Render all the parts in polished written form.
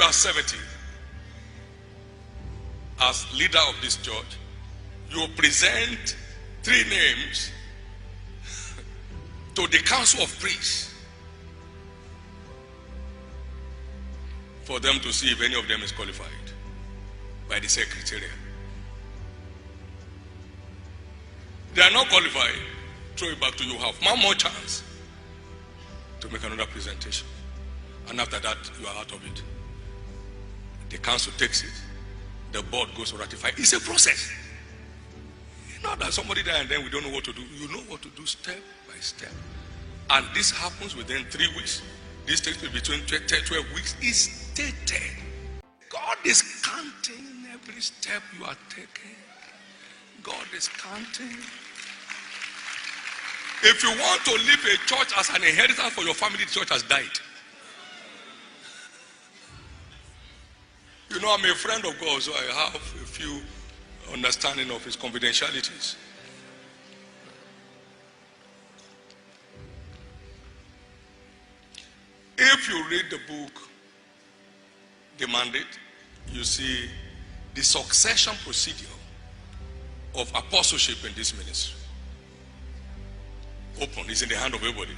you are 70, as leader of this church, you present 3 names to the council of priests for them to see if any of them is qualified by the secretariat. They are not qualified, throw it back to you. Have one more chance to make another presentation. And after that, you are out of it. The council takes it. The board goes to ratify. It's a process. Not that somebody died and then we don't know what to do. You know what to do step by step. And this happens within 3 weeks. This takes between 12 weeks. It's stated. God is counting every step you are taking. God is counting. If you want to leave a church as an inheritance for your family, the church has died. You know, I'm a friend of God, so I have a few understanding of his confidentialities. If you read the book, The Mandate, you see the succession procedure of apostleship in this ministry. Open, it's in the hand of everybody.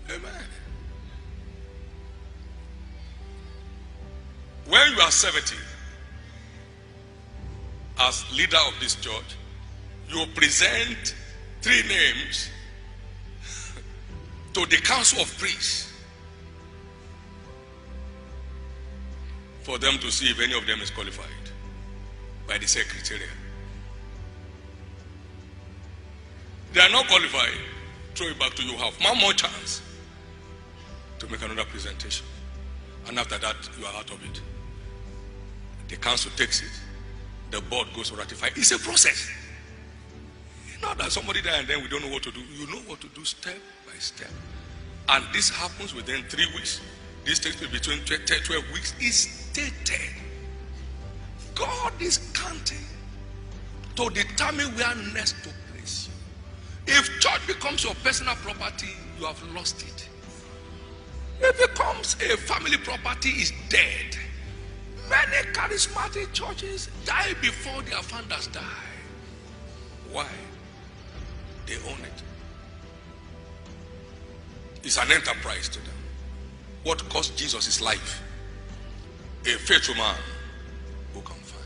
Amen. When you are 70, as leader of this church, you present 3 names to the council of priests for them to see if any of them is qualified by the secretariat. They are not qualified, throw it back to you. Have one more chance to make another presentation. And after that, you are out of it. The council takes it. The board goes to ratify. It's a process. Not that somebody died and then we don't know what to do. You know what to do step by step. And this happens within 3 weeks. This takes between 12 weeks. It's stated. God is counting to determine where next to place you. If church becomes your personal property, you have lost it. If it becomes a family property, it's dead. Many charismatic churches die before their founders die. Why? They own it. It's an enterprise to them. What cost Jesus his life? A faithful man who can find.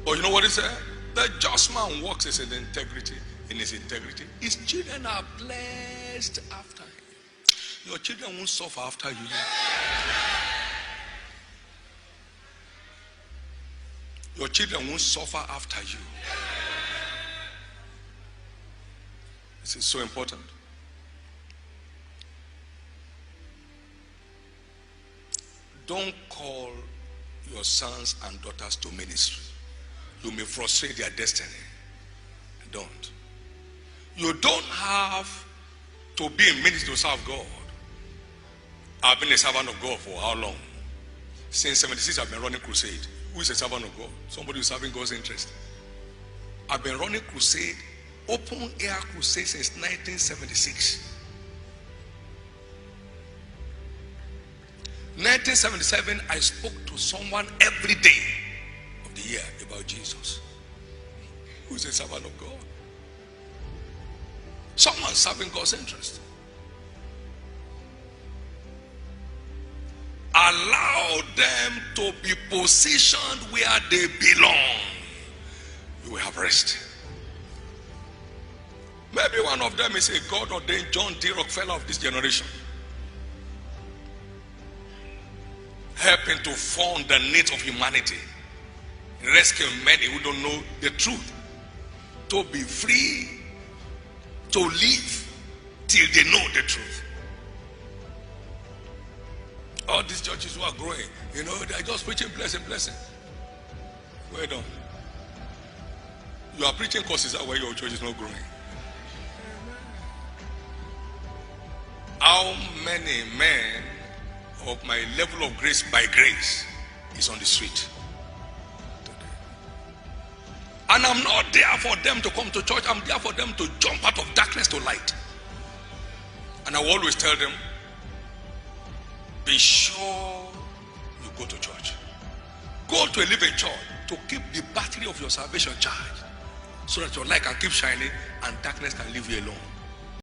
But you know what he said? The just man walks in his integrity. His children are blessed after him. Your children won't suffer after you. Your children won't suffer after you. This is so important. Don't call your sons and daughters to ministry. You may frustrate their destiny. Don't. You don't have to be in ministry to serve God. I've been a servant of God for how long? Since 76, I've been running crusade. Who is a servant of God? Somebody who's serving God's interest. I've been running crusade, open air crusade since 1976. 1977, I spoke to someone every day of the year about Jesus. Who is a servant of God? Someone serving God's interest. Allow them to be positioned where they belong. You will have rest. Maybe one of them is a God-ordained John D. Rockefeller of this generation, helping to fund the needs of humanity, rescuing many who don't know the truth, to be free, to live till they know the truth. All these churches who are growing, you know, they are just preaching blessing. Well done. You are preaching courses that way your church is not growing. How many men of my level of grace by grace is on the street today? And I'm not there for them to come to church. I'm there for them to jump out of darkness to light. And I will always tell them, Be sure you go to church. Go to a living church to keep the battery of your salvation charged, so that your light can keep shining and darkness can leave you alone.